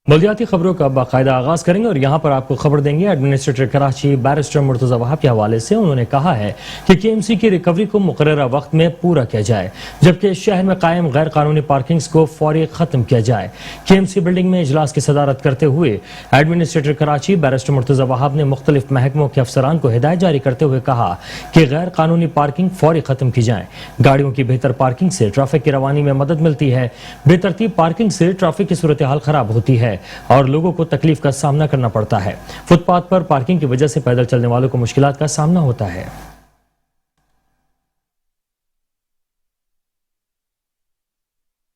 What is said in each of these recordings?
بلدیاتی خبروں کا باقاعدہ آغاز کریں گے اور یہاں پر آپ کو خبر دیں گے ایڈمنسٹریٹر کراچی بیرسٹر مرتضی وہاب کے حوالے سے انہوں نے کہا ہے کہ کے ایم سی کی ریکوری کو مقررہ وقت میں پورا کیا جائے جبکہ شہر میں قائم غیر قانونی پارکنگز کو فوری ختم کیا جائے۔ کے ایم سی بلڈنگ میں اجلاس کی صدارت کرتے ہوئے ایڈمنسٹریٹر کراچی بیرسٹر مرتضی وہاب نے مختلف محکموں کے افسران کو ہدایت جاری کرتے ہوئے کہا کہ غیر قانونی پارکنگ فوری ختم کی جائیں۔ گاڑیوں کی بہتر پارکنگ سے ٹریفک کی روانی میں مدد ملتی ہے، بے ترتیب پارکنگ سے ٹریفک کی صورتحال خراب ہوتی ہے اور لوگوں کو تکلیف کا سامنا کرنا پڑتا ہے۔ فٹ پاتھ پر پارکنگ کی وجہ سے پیدل چلنے والوں کو مشکلات کا سامنا ہوتا ہے۔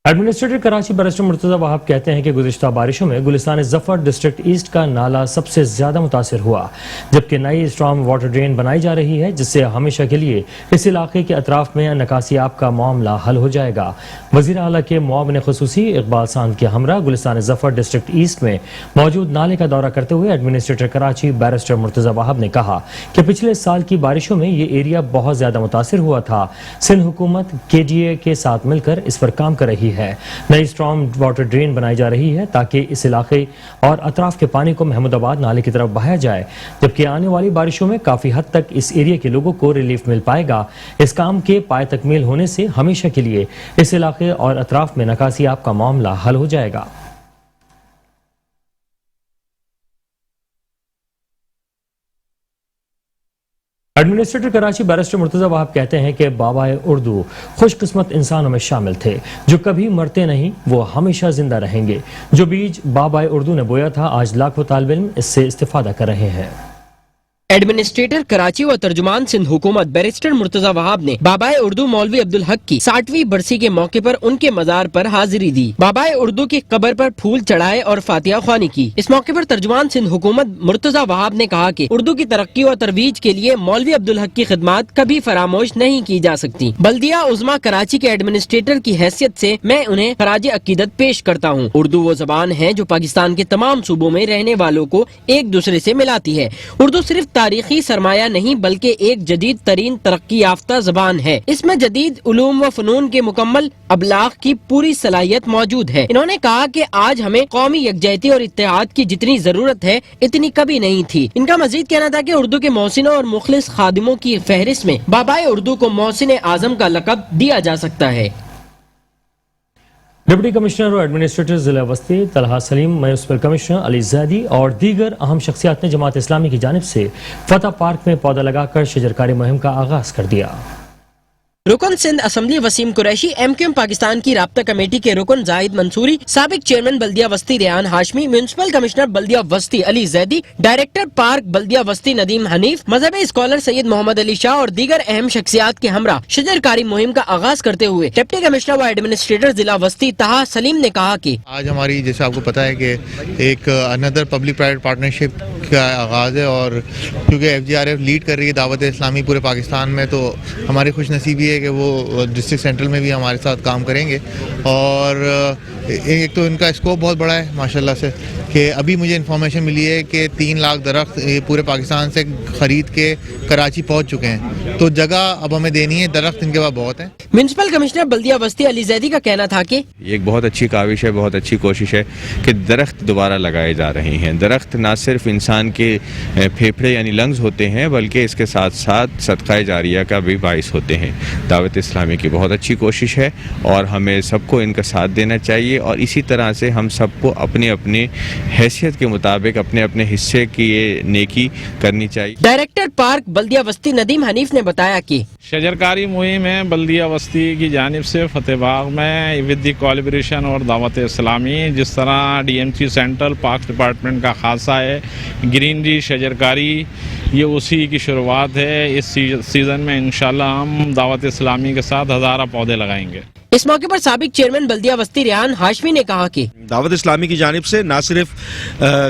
ایڈمنسٹریٹر کراچی بیرسٹر مرتضی وہاب کہتے ہیں کہ گزشتہ بارشوں میں گلستان ظفر ڈسٹرکٹ ایسٹ کا نالا سب سے زیادہ متاثر ہوا، جبکہ نئی اسٹرام واٹر ڈرین بنائی جا رہی ہے جس سے ہمیشہ کے لیے اس علاقے کے اطراف میں نکاسی آب کا معاملہ حل ہو جائے گا۔ وزیر اعلیٰ کے معاون خصوصی اقبال ساند کے ہمراہ گلستان ظفر ڈسٹرکٹ ایسٹ میں موجود نالے کا دورہ کرتے ہوئے ایڈمنسٹریٹر کراچی بیرسٹر مرتضی وہاب نے کہا کہ پچھلے سال کی بارشوں میں یہ ایریا بہت زیادہ متاثر ہوا تھا۔ سندھ حکومت کے ڈی اے کے ساتھ مل کر اس پر کام کر رہی ہے۔ نئی اسٹرام واٹر ڈرین بنائی جا رہی ہے تاکہ اس علاقے اور اطراف کے پانی کو محمود آباد نالے کی طرف بہایا جائے، جبکہ آنے والی بارشوں میں کافی حد تک اس ایریا کے لوگوں کو ریلیف مل پائے گا۔ اس کام کے پائے تکمیل ہونے سے ہمیشہ کے لیے اس علاقے اور اطراف میں نکاسی آب کا معاملہ حل ہو جائے گا۔ ایڈمنسٹریٹر کراچی بیرسٹر مرتضی وہاب کہتے ہیں کہ بابائے اردو خوش قسمت انسانوں میں شامل تھے جو کبھی مرتے نہیں، وہ ہمیشہ زندہ رہیں گے۔ جو بیج بابائے اردو نے بویا تھا آج لاکھوں طالب علم اس سے استفادہ کر رہے ہیں۔ ایڈمنسٹریٹر کراچی و ترجمان سندھ حکومت بیرسٹر مرتضی وہاب نے بابائے اردو مولوی عبدالحق کی 60ویں برسی کے موقع پر ان کے مزار پر حاضری دی، بابائے اردو کی قبر پر پھول چڑھائے اور فاتحہ خوانی کی۔ اس موقع پر ترجمان سندھ حکومت مرتضی وہاب نے کہا کہ اردو کی ترقی و ترویج کے لیے مولوی عبدالحق کی خدمات کبھی فراموش نہیں کی جا سکتی۔ بلدیہ عظمیٰ کراچی کے ایڈمنسٹریٹر کی حیثیت سے میں انہیں خراج عقیدت پیش کرتا ہوں۔ اردو وہ زبان ہے جو پاکستان کے تمام صوبوں میں رہنے والوں کو ایک دوسرے سے ملاتی ہے۔ اردو صرف تاریخی سرمایہ نہیں بلکہ ایک جدید ترین ترقی یافتہ زبان ہے۔ اس میں جدید علوم و فنون کے مکمل ابلاغ کی پوری صلاحیت موجود ہے۔ انہوں نے کہا کہ آج ہمیں قومی یکجہتی اور اتحاد کی جتنی ضرورت ہے اتنی کبھی نہیں تھی۔ ان کا مزید کہنا تھا کہ اردو کے محسنوں اور مخلص خادموں کی فہرست میں بابائے اردو کو محسن اعظم کا لقب دیا جا سکتا ہے۔ ڈپٹی کمشنر اور ایڈمنسٹریٹر ضلع وسطی طلحہ سلیم، میونسپل کمشنر علی زیدی اور دیگر اہم شخصیات نے جماعت اسلامی کی جانب سے فتح پارک میں پودا لگا کر شجرکاری مہم کا آغاز کر دیا۔ رکن Sindh assembly Waseem Qureshi, M Q M Pakistan کی رابطہ کمیٹی کے رکن زاہد منصوری، سابق چیئرمین بلدیہ وسطی ریحان ہاشمی، میونسپل کمشنر بلدیہ وسطی علی زیدی، ڈائریکٹر پارک بلدیہ وسطی ندیم حنیف، مذہبی اسکالر سید محمد علی شاہ اور دیگر اہم شخصیات کے ہمراہ شجرکاری مہم کا آغاز کرتے ہوئے ڈپٹی کمشنر و ایڈمنسٹریٹر ضلع وسطی طہا سلیم نے کہا کہ آج ہماری جیسے آپ کو پتا ہے کہ ایک اندر پبلک پرائیویٹ پارٹنرشپ کا آغاز ہے، اور کیونکہ F G R F lead کر رہی ہے دعوت اسلامی پورے پاکستان میں، تو ہماری خوش نصیبی ہے کہ وہ ڈسٹرکٹ سینٹرل میں بھی ہمارے ساتھ کام کریں گے۔ اور ایک تو ان کا اسکوپ بہت بڑا ہے ماشاءاللہ سے، کہ ابھی مجھے انفارمیشن ملی ہے کہ 3 لاکھ درخت پورے پاکستان سے خرید کے کراچی پہنچ چکے ہیں، تو جگہ اب ہمیں دینی ہے، درخت ان کے پاس بہت ہیں۔ میونسپل کمشنر بلدیہ وسطی علی زیدی کا کہنا تھا کہ یہ ایک بہت اچھی کاوش ہے، بہت اچھی کوشش ہے کہ درخت دوبارہ لگائے جا رہے ہیں۔ درخت نہ صرف انسان کے پھیپھڑے یعنی لنگز ہوتے ہیں بلکہ اس کے ساتھ ساتھ صدقہ جاریہ کا بھی باعث ہوتے ہیں۔ دعوت اسلامی کی بہت اچھی کوشش ہے اور ہمیں سب کو ان کا ساتھ دینا چاہیے، اور اسی طرح سے ہم سب کو اپنے اپنے حیثیت کے مطابق اپنے اپنے حصے کی یہ نیکی کرنی چاہیے۔ ڈائریکٹر پارک بلدیہ وسطی ندیم حنیف نے بتایا کہ شجرکاری مہم ہے بلدیہ وسطی کی جانب سے فتح باغ میں ود دی کولیبریشن اور دعوت اسلامی، جس طرح D M C central parks department کا خاصہ ہے گرینری شجرکاری، یہ اسی کی شروعات ہے۔ اس سیزن میں انشاءاللہ ہم دعوت اسلامی کے ساتھ 1000 پودے لگائیں گے۔ اس موقع پر سابق چیئرمین بلدیہ وسطی ریحان ہاشمی نے کہا کہ دعوت اسلامی کی جانب سے نہ صرف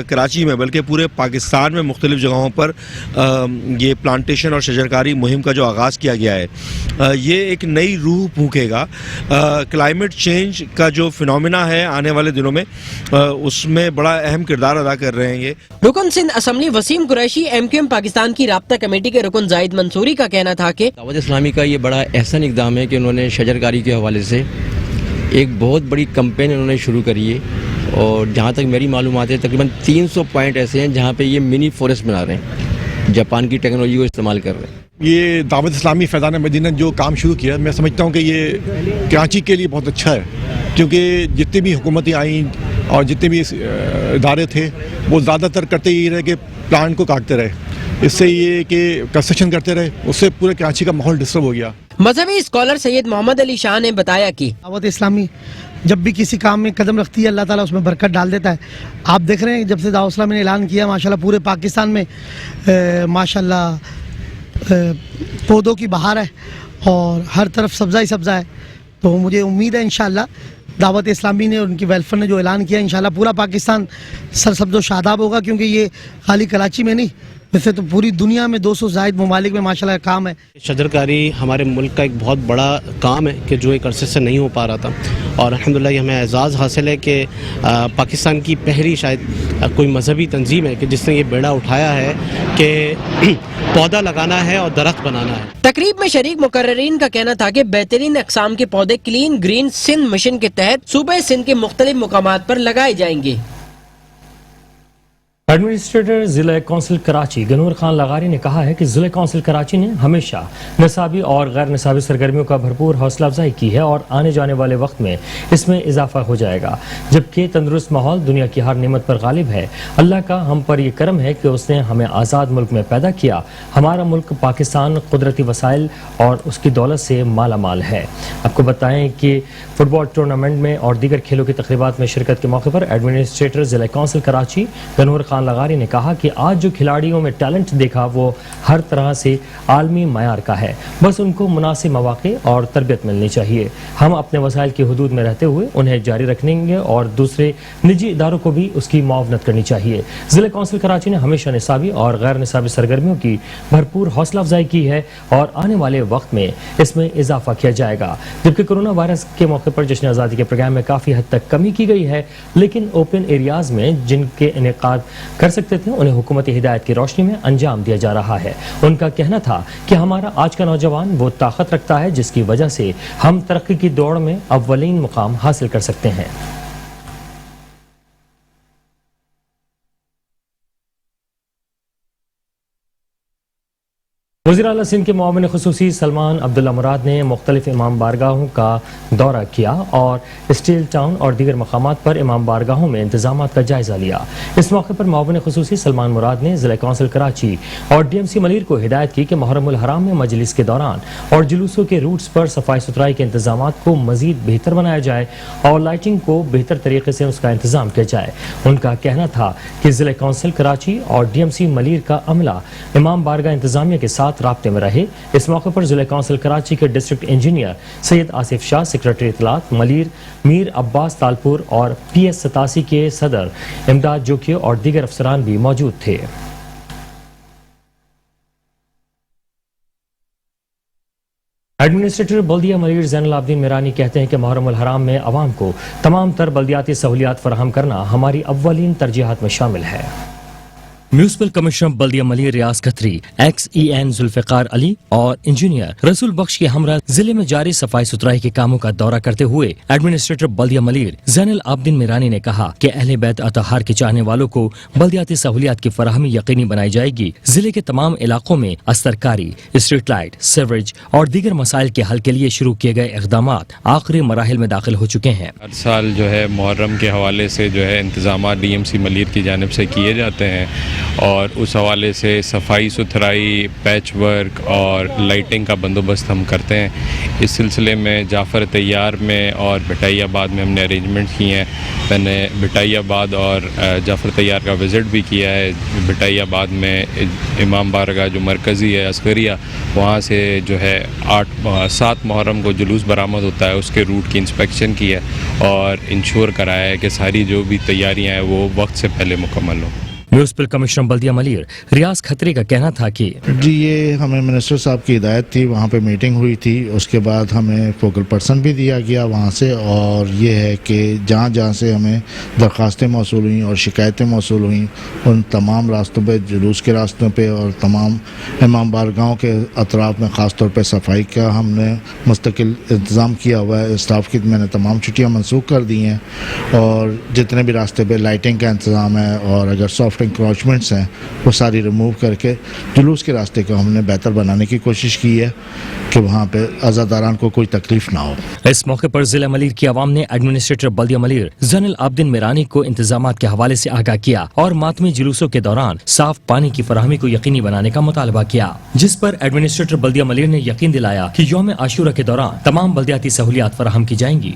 کراچی میں بلکہ پورے پاکستان میں مختلف جگہوں پر یہ پلانٹیشن اور شجرکاری مہم کا جو آغاز کیا گیا ہے، یہ ایک نئی روح پھونکے گا۔ کلائمیٹ چینج کا جو فنومینا ہے آنے والے دنوں میں اس میں بڑا اہم کردار ادا کر رہے ہیں۔ یہ رکن Sindh assembly Waseem Qureshi, M Q M Pakistan کی رابطہ کمیٹی کے رکن زاہد منصوری کا کہنا تھا کہ دعوت اسلامی کا یہ بڑا احسن اقدام ہے کہ انہوں نے شجرکاری کے حوالے سے ایک بہت بڑی کمپین انہوں نے شروع کری ہے اور جہاں تک میری معلومات ہے تقریباً 300 پوائنٹ ایسے ہیں جہاں پہ یہ منی فورسٹ بنا رہے ہیں، جاپان کی ٹیکنالوجی کو استعمال کر رہے ہیں۔ یہ دعوت اسلامی فیضان مدینہ جو کام شروع کیا، میں سمجھتا ہوں کہ یہ کراچی کے لیے بہت اچھا ہے، کیونکہ جتنی بھی حکومتیں آئیں اور جتنے بھی ادارے تھے وہ زیادہ تر کرتے ہی رہے کہ پلانٹ کو کاٹتے رہے، اس سے یہ کہ کنسٹرکشن کرتے رہے، اس سے پورے کراچی کا ماحول ڈسٹرب ہو گیا۔ مذہبی اسکالر سید محمد علی شاہ نے بتایا کہ دعوت اسلامی جب بھی کسی کام میں قدم رکھتی ہے اللہ تعالیٰ اس میں برکت ڈال دیتا ہے۔ آپ دیکھ رہے ہیں جب سے دعوت اسلامی نے اعلان کیا ماشاءاللہ پورے پاکستان میں ماشاءاللہ پودوں کی بہار ہے اور ہر طرف سبزہ ہی سبزہ ہے، تو مجھے امید ہے انشاءاللہ دعوت اسلامی نے اور ان کی ویلفیئر نے جو اعلان کیا انشاءاللہ پورا پاکستان سرسبز و شاداب ہوگا، کیونکہ یہ خالی کراچی میں نہیں ویسے تو پوری دنیا میں 200 زائد ممالک میں ماشاءاللہ کام ہے۔ شجرکاری ہمارے ملک کا ایک بہت بڑا کام ہے کہ جو ایک عرصے سے نہیں ہو پا رہا تھا، اور الحمدللہ یہ ہمیں اعزاز حاصل ہے کہ پاکستان کی پہلی شاید کوئی مذہبی تنظیم ہے کہ جس نے یہ بیڑا اٹھایا ہے کہ پودا لگانا ہے اور درخت بنانا ہے۔ تقریب میں شریک مقررین کا کہنا تھا کہ بہترین اقسام کے پودے کلین گرین سندھ مشن کے تحت صوبہ سندھ کے مختلف مقامات پر لگائے جائیں گے۔ ایڈمنسٹریٹر ضلع کونسل کراچی گنور خان لغاری نے کہا ہے کہ ضلع کونسل کراچی نے ہمیشہ نصابی اور غیر نصابی سرگرمیوں کا بھرپور حوصلہ افزائی کی ہے اور آنے جانے والے وقت میں اس میں اضافہ ہو جائے گا، جبکہ تندرست ماحول دنیا کی ہر نعمت پر غالب ہے۔ اللہ کا ہم پر یہ کرم ہے کہ اس نے ہمیں آزاد ملک میں پیدا کیا۔ ہمارا ملک پاکستان قدرتی وسائل اور اس کی دولت سے مالا مال ہے۔ آپ کو بتائیں کہ فٹ بال ٹورنامنٹ میں اور دیگر کھیلوں کی تقریبات میں شرکت کے موقع پر ایڈمنسٹریٹر ضلع کونسل کراچی گنور خان لغاری نے کہا کہ آج جو کھلاڑیوں میں ٹیلنٹ دیکھا وہ ہر طرح سے عالمی معیار کا ہے، بس ان کو مناسب مواقع اور تربیت ملنی چاہیے۔ ہم اپنے وسائل کی حدود میں رہتے ہوئے انہیں جاری رکھیں گے اور دوسرے نجی اداروں کو بھی اس کی معاونت کرنی چاہیے۔ ضلع کونسل کراچی نے ہمیشہ نصابی اور غیر نصابی سرگرمیوں کی بھرپور حوصلہ افزائی کی ہے اور آنے والے وقت میں اس میں اضافہ کیا جائے گا۔ جبکہ کورونا وائرس کے موقع پر جشن آزادی کے پروگرام میں کافی حد تک کمی کی گئی ہے، لیکن اوپن ایریاز میں جن کے انعقاد کر سکتے تھے انہیں حکومتی ہدایت کی روشنی میں انجام دیا جا رہا ہے۔ ان کا کہنا تھا کہ ہمارا آج کا نوجوان وہ طاقت رکھتا ہے جس کی وجہ سے ہم ترقی کی دوڑ میں اولین مقام حاصل کر سکتے ہیں۔ وزیر اعلیٰ سندھ کے معاون خصوصی سلمان عبداللہ مراد نے مختلف امام بارگاہوں کا دورہ کیا اور اسٹیل ٹاؤن اور دیگر مقامات پر امام بارگاہوں میں انتظامات کا جائزہ لیا۔ اس موقع پر معاون خصوصی سلمان مراد نے ضلع کونسل کراچی اور ڈی ایم سی ملیر کو ہدایت کی کہ محرم الحرام میں مجلس کے دوران اور جلوسوں کے روٹس پر صفائی ستھرائی کے انتظامات کو مزید بہتر بنایا جائے اور لائٹنگ کو بہتر طریقے سے اس کا انتظام کیا جائے۔ ان کا کہنا تھا کہ ضلع کونسل کراچی اور ڈی ایم سی ملیر کا عملہ امام بارگاہ انتظامیہ کے ساتھ رابطے میں رہے۔ اس موقع پر ضلع کونسل کراچی کے ڈسٹرکٹ انجینئر سید آصف شاہ، سیکرٹری اطلاعات ملیر میر عباس تالپور اور پی ایس 87 کے صدر امداد جوکیو اور دیگر افسران بھی موجود تھے۔ ایڈمنسٹریٹر بلدیہ ملیر زین العابدین میرانی کہتے ہیں کہ محرم الحرام میں عوام کو تمام تر بلدیاتی سہولیات فراہم کرنا ہماری اولین ترجیحات میں شامل ہے۔ میونسپل کمشنر بلدیہ ملیر ریاض کھتری، ایکس ای این ذوالفقار علی اور انجینئر رسول بخش کے ہمراہ ضلع میں جاری صفائی ستھرائی کے کاموں کا دورہ کرتے ہوئے ایڈمنسٹریٹر بلدیہ ملیر زین العابدین میرانی نے کہا کہ اہل بیت اطہار کے چاہنے والوں کو بلدیاتی سہولیات کی فراہمی یقینی بنائی جائے گی۔ ضلع کے تمام علاقوں میں استرکاری، اسٹریٹ لائٹ، سیوریج اور دیگر مسائل کے حل کے لیے شروع کیے گئے اقدامات آخری مراحل میں داخل ہو چکے ہیں۔ ہر سال جو ہے محرم کے حوالے سے جو ہے انتظامات ڈی ایم سی ملیر کی جانب سے کیے جاتے ہیں اور اس حوالے سے صفائی ستھرائی، پیچ ورک اور لائٹنگ کا بندوبست ہم کرتے ہیں۔ اس سلسلے میں جعفر طیار میں اور بھٹائی آباد میں ہم نے ارینجمنٹ کیے ہیں۔ میں نے بھٹائی آباد اور جعفر طیار کا وزٹ بھی کیا ہے۔ بھٹائی آباد میں امام بارگاہ جو مرکزی ہے عسکریہ، وہاں سے جو ہے 7 محرم کو جلوس برآمد ہوتا ہے، اس کے روٹ کی انسپیکشن کی ہے اور انشور کرایا ہے کہ ساری جو بھی تیاریاں ہیں وہ وقت سے پہلے مکمل ہوں۔ म्यूनिसिपल कमिश्नर बल्दिया मलिर रियाज खत्री का कहना था कि जी ये हमें मिनिस्टर साहब की हिदायत थी, वहाँ पे मीटिंग हुई थी, उसके बाद हमें फोकल पर्सन भी दिया गया वहाँ से, और ये है कि जहाँ जहाँ से हमें दरख्वास्तें मौसूल हुई और शिकायतें मौसूल हुई उन तमाम रास्तों पे, जुलूस के रास्तों पे और तमाम इमाम बारगाहों के अतराफ में ख़ास तौर पे सफाई का हमने मुस्तकिल इंतज़ाम किया हुआ है। स्टाफ की मैंने तमाम छुट्टियाँ मनसूख कर दी हैं और जितने भी रास्ते पे लाइटिंग का इंतज़ाम है और अगर सॉफ्ट इंक्रोचमेंट्स हैं वो सारी रिमूव करके जुलूस के रास्ते को हमने बेहतर बनाने की कोशिश की है कि वहाँ पे अज़ादारान को कोई तकलीफ ना हो। इस मौके पर जिला मलिर की आवाम ने एडमिनिस्ट्रेटर बल्दिया मलिर ज़ैनुल आबदीन मिरानी को इंतजामात के हवाले से आगाह किया और मातमी जुलूसों के दौरान साफ पानी की फराहमी को यकीनी बनाने का मुतालबा किया, जिस पर एडमिनिस्ट्रेटर बल्दिया मलिर ने यकीन दिलाया कि यौम आशूरा के दौरान तमाम बल्दियाती सहूलियात फराहम की जाएंगी।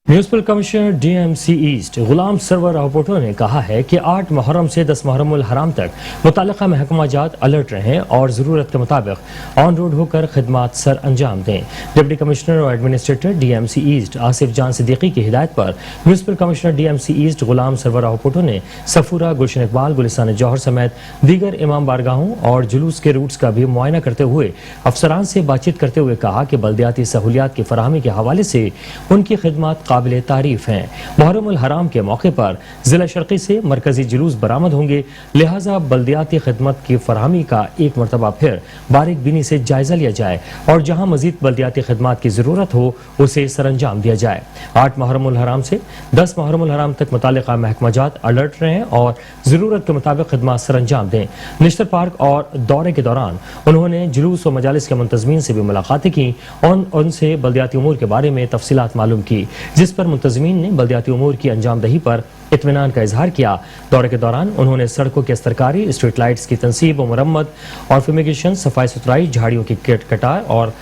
म्यूनिसिपल कमिश्नर डीएमसी ईस्ट गुलाम सरवर रावपोटो ने कहा है कि 8 मुहर्रम से 10 मुहर्रमुल हराम तक मुताल्लिका महकमा जात अलर्ट रहें और ज़रूरत के मुताबिक ऑन रोड होकर खिदमात सर अंजाम दें। डिप्टी कमिश्नर और administrator DMC east Asif Jan Siddiqui की हिदायत पर म्यूनिसिपल कमिश्नर डीएमसी ईस्ट गुलाम सरवर रावपोटो ने सफूरा, गुलशन इकबाल, गुलिस्तान जौहर समेत दीगर इमाम बारगाहों और जुलूस के रूट्स का भी मुआयना करते हुए अफसरान से बातचीत करते हुए कहा कि बल्दियाती सहूलियात की फराहमी के हवाले से उनकी खिदमत काबिल तारीफ हैं। मुहर्रमुल हराम के मौके पर जिला शर्की से मरकजी जुलूस बरामद होंगे, लिहाजा बल्दियाती खिदमत की फराहमी का एक मरतबा फिर बारीक बीनी से जायजा लिया जाए और जहां मजीद बल्दियाती खिदमत की जरूरत हो उसे सरअंजाम दिया जाए। 8 मुहर्रमुल हराम से 10 मुहर्रमुल हराम तक मुताल्लिका महकमा जात अलर्ट रहें और जरूरत के मुताबिक खिदमत सरअंजाम दें। निश्तर पार्क और दौरे के दौरान उन्होंने जुलूस और मजालिस के मुंतज़मीन से भी मुलाकातें की और उनसे बल्दियाती उमूर के बारे में तफसीलात मालूम की, जिस पर मुंतज़मीन ने बल्दियाती उमूर की अंजामदही पर इत्मीनान का इजहार किया। दौरे के दौरान उन्होंने सड़कों की अस्तरकारी, स्ट्रीट लाइट्स की तनसीब और मरम्मत और फ्यूमिगेशन, सफाई सुथराई, झाड़ियों की कटाई और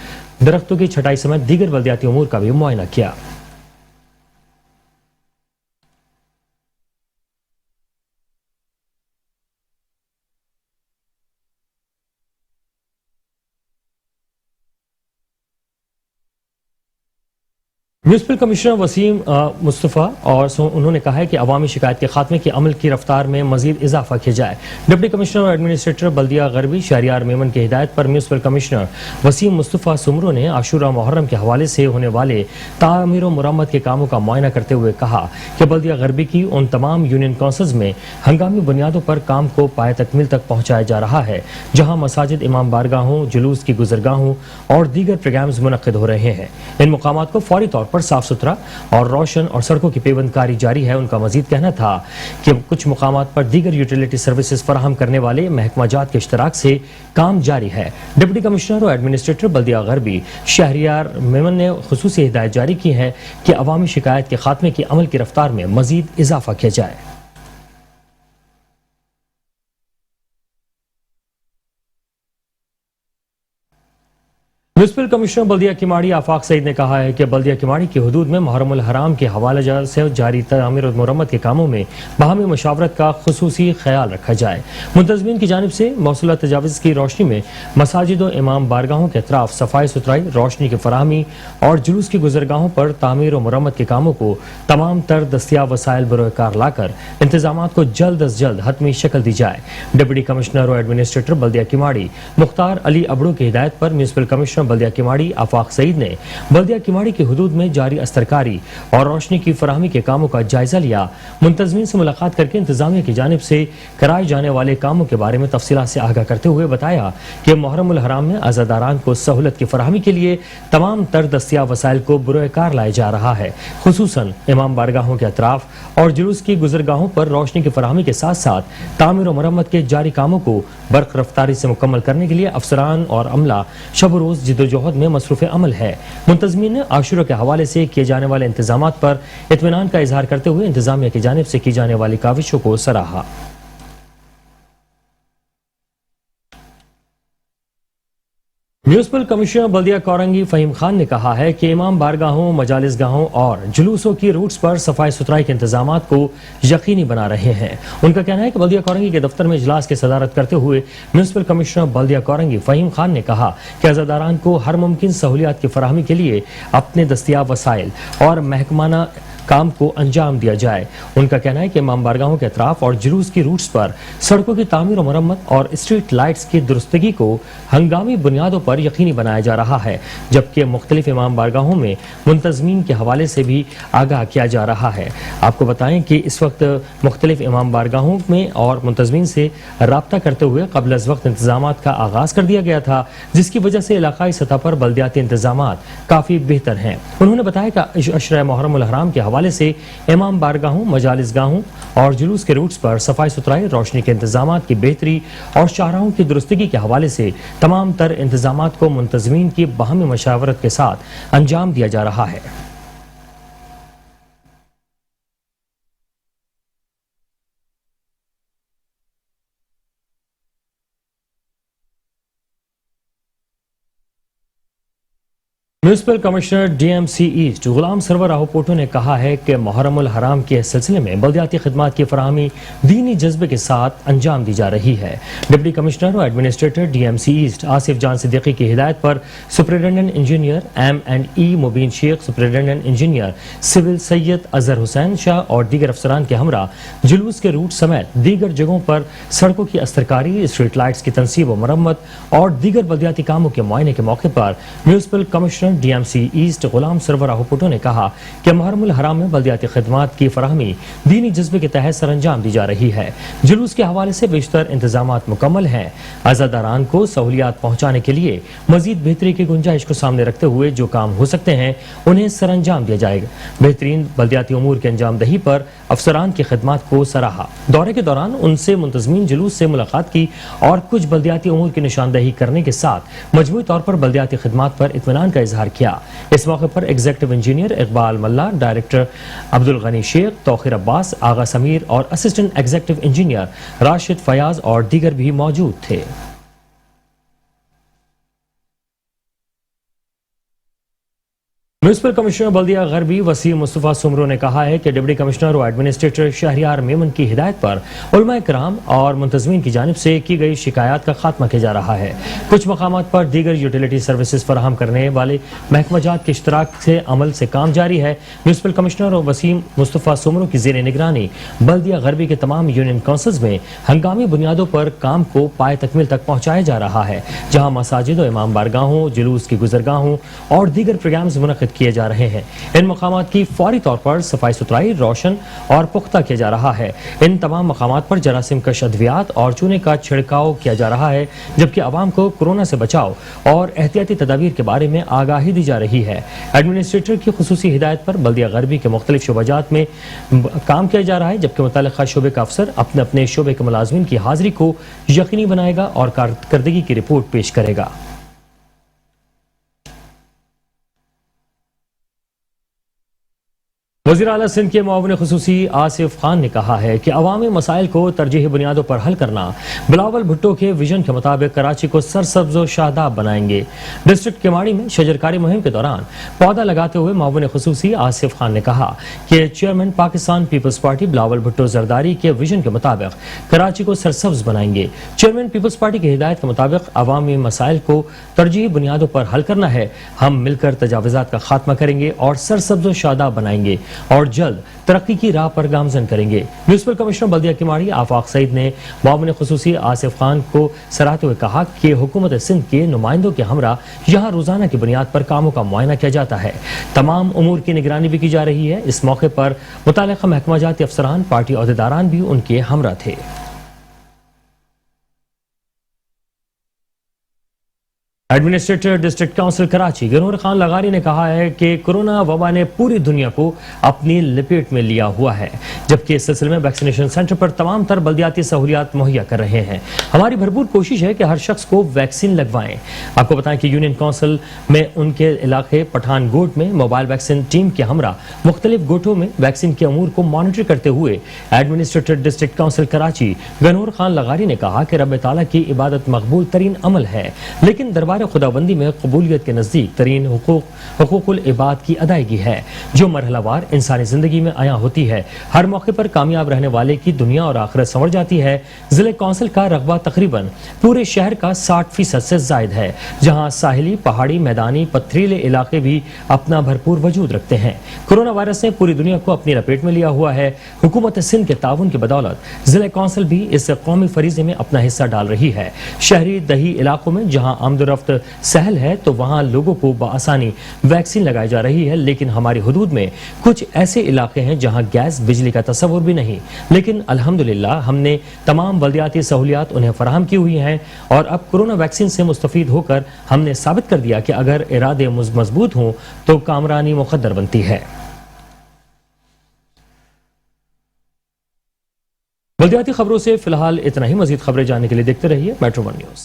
दरख्तों की छटाई समेत दीगर बल्दियाती उमूर का भी मुआयना किया। म्यूनिसिपल कमिश्नर वसीम मुस्तफ़ा और उन्होंने कहा है कि अवामी शिकायत के खात्मे के अमल की रफ्तार में मजीद इजाफा किया जाए। डिप्टी कमिश्नर और एडमिनिस्ट्रेटर बल्दिया गरबी शहरियार मेमन की हिदायत पर म्यूनिसिपल कमिश्नर वसीम मुस्तफ़ा सुमरो ने आशूरा मुहर्रम के हवाले से होने वाले तामीर और मुरम्मत के कामों का मुआयना करते हुए कहा कि बल्दिया गरबी की उन तमाम यूनियन काउंसिल्स में हंगामी बुनियादों पर काम को पाए तकमील तक पहुँचाया जा रहा है, जहाँ मसाजिद, इमाम बारगाहों, जुलूस की गुजरगाहों और दीगर प्रोग्राम्स मुनक्किद हो रहे हैं। इन मुकामात को फौरी तौर पर साफ सुथरा और रोशन और सड़कों की पेबंदकारी जारी है। उनका मजीद कहना था कि कुछ मुकामात पर दीगर यूटिलिटी सर्विसेज फराहम करने वाले महकमा जात के इश्तराक से काम जारी है। डिप्टी कमिश्नर और एडमिनिस्ट्रेटर बल्दिया गरबी शहरियार मेमन ने खुसूसी हिदायत जारी की है कि अवामी शिकायत के खात्मे के अमल की रफ्तार में मजीद इजाफा किया जाए। म्यूनिसिपल कमिश्नर बल्दिया किमाड़ी आफाक सईद ने कहा है कि बल्दिया किमाड़ी की हदूद में मुहर्रमुल हराम के हवाले से जारी तामीर और मुरम्मत के कामों में बाहमी मशावरत का खुसूसी ख्याल रखा जाए। मुंतज़मीन की जानिब से मौसूला तजावीज़ की रोशनी में मसाजिद और इमाम बारगाहों के अतराफ सफाई सुथराई, रोशनी की फराहमी और जुलूस की गुजरगाहों पर तामीर और मुरम्मत के कामों को तमाम तर दस्तियाब वसाइल बरोकार लाकर इंतजामात को जल्द अज जल्द हतमी शक्ल दी जाए। डिप्टी कमिश्नर और एडमिनिस्ट्रेटर बल्दिया किमाड़ी मुख्तार अली अबड़ू की हिदायत पर म्यूनिसिपल कमिश्नर बल्दिया किमाड़ी आफाक सईद ने बल्दिया किमाड़ी की हुदूद में जारी अस्तरकारी और रोशनी की फराहमी के कामों का जायजा लिया। मुंतज़मीन से मुलाकात करके इंतजामिया की जानिब से कराए जाने वाले कामों के बारे में तफसीलात से आगाह करते हुए बताया कि मुहर्रमुल हराम में अज़ादारान को सहूलत की फराहमी के लिए तमाम तर दस्तियाब वसाइल को बुरोकार लाया जा रहा है। खुसूसन इमाम बारगाहों के अतराफ और जुलूस की गुजरगाहों पर रोशनी की फराहमी के साथ साथ तामीर और मरम्मत के जारी कामों को बर्क रफ्तारी से मुकम्मल करने के लिए अफसरान और अमला शब रोज़ जिद्दोजहद में मसरूफ़ अमल है। मुंतज़मीन ने आशूरा के हवाले से किए जाने वाले इंतजामात पर इत्मीनान का इजहार करते हुए इंतजामिया की जानिब से की जाने वाली काविशों को सराहा। म्यूनिसिपल कमिश्नर बल्दिया कोरंगी फ़हीम खान ने कहा है कि इमाम बारगाहों, मजालिसगाहों और जुलूसों की रूट्स पर सफाई सुथराई के इंतजामात को यकीनी बना रहे हैं। उनका कहना है कि बल्दिया कोरंगी के दफ्तर में इजलास की सदारत करते हुए म्यूनिसिपल कमिश्नर बल्दिया कोरंगी फ़हीम खान ने कहा कि अज़ादारान को हर मुमकिन सहूलियात की फराहमी के लिए अपने दस्तियाब वसाइल और महकमाना काम को अंजाम दिया जाए। उनका कहना है कि इमाम बारगाहों के अतराफ और जुलूस की रूट्स पर सड़कों की तामीर और मरम्मत और स्ट्रीट लाइट्स की दुरुस्तगी को हंगामी बुनियादों पर यकीनी बनाया जा रहा है, जबकि मुख्तलिफ इमाम बारगाहों में मुंतजमीन के हवाले से भी आगाह किया जा रहा है। आपको बताएं कि इस वक्त मुख्तलिफ इमाम बारगाहों में और मुंतजमीन से रब्ता करते हुए क़ब्ल अज़ वक्त इंतजामात का आगाज कर दिया गया था, जिसकी वजह से इलाकाई सतह पर बल्दियाती इंतजामात काफ़ी बेहतर हैं। उन्होंने बताया कि अशरा मुहर्रमुल हराम के हवाले से इमाम बारगाहों, मजालिस गाहों और जुलूस के रूट्स पर सफाई सुथराई, रोशनी के इंतजामात की बेहतरी और शाहराहों की दुरुस्तगी के हवाले से तमाम तर इंतजामात को मुंतजमीन की बाहमी मशावरत के साथ अंजाम दिया जा रहा है। म्यूनिसिपल कमिश्नर डीएमसी ईस्ट गुलाम सरवर राहोपोटो ने कहा है कि मुहर्रमुल हराम के सिलसिले में बल्दियाती खिदमात की फराहमी दीनी जज्बे के साथ अंजाम दी जा रही है। डिप्टी कमिश्नर और administrator DMC east Asif Jan Siddiqui की हिदायत पर superintendent engineer M&E Mubeen Shaikh, superintendent engineer civil Syed Azhar Hussain Shah और दीगर अफसरान के हमरा जुलूस के रूट समेत दीगर जगहों पर सड़कों की अस्तरकारी, स्ट्रीट लाइट्स की तनसीब और मरम्मत और दीगर बल्दियाती कामों के मुआयने के मौके पर म्यूनिसिपल कमिश्नर डीएमसी ईस्ट गुलाम सरवर राहोपोटो ने कहा कि मुहर्रमुल हराम में बल्दियाती खिदमात की फराहमी दीनी जज्बे के तहत सरअंजाम दी जा रही है। जुलूस के हवाले से बेशतर इंतजामात मुकम्मल हैं। अज़ादारान को सहूलियात पहुँचाने के लिए मजीद बेहतरी की गुंजाइश को सामने रखते हुए जो काम हो सकते हैं उन्हें सरअंजाम दिया जाएगा। बेहतरीन बल्दियाती उमूर की अंजाम दही पर अफसरान की खिदमात को सराहा। दौरे के दौरान उनसे मुंतजमीन जुलूस से मुलाकात की और कुछ बल्दियाती उमूर की निशानदही करने के साथ मजमूई तौर पर बल्दियाती खिदमात पर इत्मीनान का इजहार किया। इस मौके पर executive engineer Iqbal Malla, director Abdul Ghani Sheikh, Tauqeer Abbas, Agha Sameer और assistant executive engineer Rashid Fayyaz और दीगर भी मौजूद थे। म्यूनिसिपल कमिश्नर बल्दिया गरबी वसीम मुस्तफ़ा सुमरो ने कहा है कि डिप्टी कमिश्नर और एडमिनिस्ट्रेटर शहरियार मेमन की हिदायत पर उलमाए किराम और मुंतजमीन की जानिब से की गई शिकायत का खात्मा किया जा रहा है। कुछ मकामात पर दीगर यूटिलिटी सर्विसेज फराहम करने वाले महकमाजात के इश्तराक से अमल से काम जारी है। म्यूनिसिपल कमिश्नर और वसीम मुस्तफ़ा सुमरो की ज़ेर निगरानी बल्दिया गरबी के तमाम यूनियन काउंसिल्स में हंगामी बुनियादों पर काम को पाए तकमील तक पहुँचाया जा रहा है, जहाँ मसाजिद और इमाम बारगाहों, जुलूस की गुजरगाहों और दीगर प्रोग्राम्स मुनक़िद किए जा रहे हैं। इन मकामात की फौरी तौर पर सफाई सुथराई, रोशन और पुख्ता किया जा रहा है। इन तमाम मकामात पर जरासीम कश अद्वियात और चूने का छिड़काव किया जा रहा है, जबकि आवाम को कोरोना से बचाव और एहतियाती तदाबीर के बारे में आगाही दी जा रही है। एडमिनिस्ट्रेटर की खुसूसी हिदायत पर बल्दिया गरबी के मुख्तलिफ शोबाजात में काम किया जा रहा है, जबकि मुतल्लिका शोबे का अफसर अपने अपने शोबे के मुलाजमीन की हाजिरी को यकीनी बनाएगा और कारकर्दगी की रिपोर्ट पेश करेगा। वज़ीर आला सिंध के मुआविन खुसूसी आसिफ खान ने कहा है कि अवामी मसाइल को तरजीही बुनियादों पर हल करना बिलावल भुट्टो के विजन के मुताबिक कराची को सरसब्ज व शादाब बनाएंगे। डिस्ट्रिक्ट केमाड़ी में शजरकारी मुहिम के दौरान पौधा लगाते हुए मुआविन खुसूसी आसिफ खान ने कहा कि chairman Pakistan peoples party Bilawal Bhutto Zardari के विजन के मुताबिक कराची को सरसब्ज बनाएंगे। चेयरमैन पीपल्स पार्टी की हिदायत के मुताबिक अवामी मसाइल को तरजीही बुनियादों पर हल करना है। हम मिलकर तजावुज़ात का खात्मा करेंगे और सरसब्ज व शादाब बनाएंगे और जल्द तरक्की की राह पर गामजन करेंगे। म्यूनिसिपल कमिश्नर बल्दिया किमाड़ी आफाक सईद ने मुआविन खुसूसी आसिफ खान को सराहते हुए कहा कि हुकूमत सिंध के नुमाइंदों के हमरा यहाँ रोजाना की बुनियाद पर कामों का मुआयना किया जाता है। तमाम उमूर की निगरानी भी की जा रही है। इस मौके पर मुताल्लिका महकमाजाती अफसरान, पार्टी अहदेदारान भी उनके हमरा थे। एडमिनिस्ट्रेटर डिस्ट्रिक्ट काउंसिल कराची गनूर खान लगारी ने कहा है कि कोरोना वबा ने पूरी दुनिया को अपनी लपेट में लिया हुआ है, जबकि इस सिलसिले में वैक्सीनेशन सेंटर पर तमाम तर बल्दियाती सहूलियात मुहैया कर रहे हैं। हमारी भरपूर कोशिश है कि हर शख्स को वैक्सीन लगवाएं। आपको बताएं कि यूनियन काउंसिल में उनके इलाके पठानकोट में मोबाइल वैक्सीन टीम के हमरा मुख्तलिफ गोटों में वैक्सीन के अमूर को मॉनिटर करते हुए एडमिनिस्ट्रेटर डिस्ट्रिक्ट काउंसिल कराची गनूर खान लगारी ने कहा कि रब ताला की इबादत मकबूल तरीन अमल है, लेकिन दरबार اعتبار खुदाबंदी में कबूलियत के नज़दीक तरीन हुकूकुल इबाद की अदायगी है जो मरहलावार इंसानी ज़िंदगी में आया होती है। हर मौके पर कामयाब रहने वाले की दुनिया और आखिरत संवर जाती है। ज़िले कौंसिल का रकबा तकरीबन पूरे शहर का 60% से ज़ायद है, जहाँ साहिली, पहाड़ी, मैदानी, पथरीले इलाके भी अपना भरपूर वजूद रखते हैं। कोरोना वायरस ने पूरी दुनिया को अपनी लपेट में लिया हुआ है। हुकूमत सिंध के ताउन की बदौलत ज़िले कौंसिल भी इस कौमी फरीज़े में अपना हिस्सा डाल रही है। शहरी दही इलाकों में जहां आमदोरफ्त सहल है तो वहां लोगों को बआसानी वैक्सीन लगाई जा रही है, लेकिन हमारी हुदूद में कुछ ऐसे इलाके हैं जहां गैस बिजली का तस्वुर भी नहीं, लेकिन अल्हम्दुलिल्लाह हमने तमाम बल्दियाती सहूलियात उन्हें फराहम की हुई हैं और अब कोरोना वैक्सीन से मुस्तफीद होकर हमने साबित कर दिया कि अगर इरादे मजबूत हों तो कामरानी मुक़द्दर बनती है। बल्दियाती खबरों से फिलहाल इतना ही। मजीद खबरें जानने के लिए देखते रहिए मेट्रो वन न्यूज़।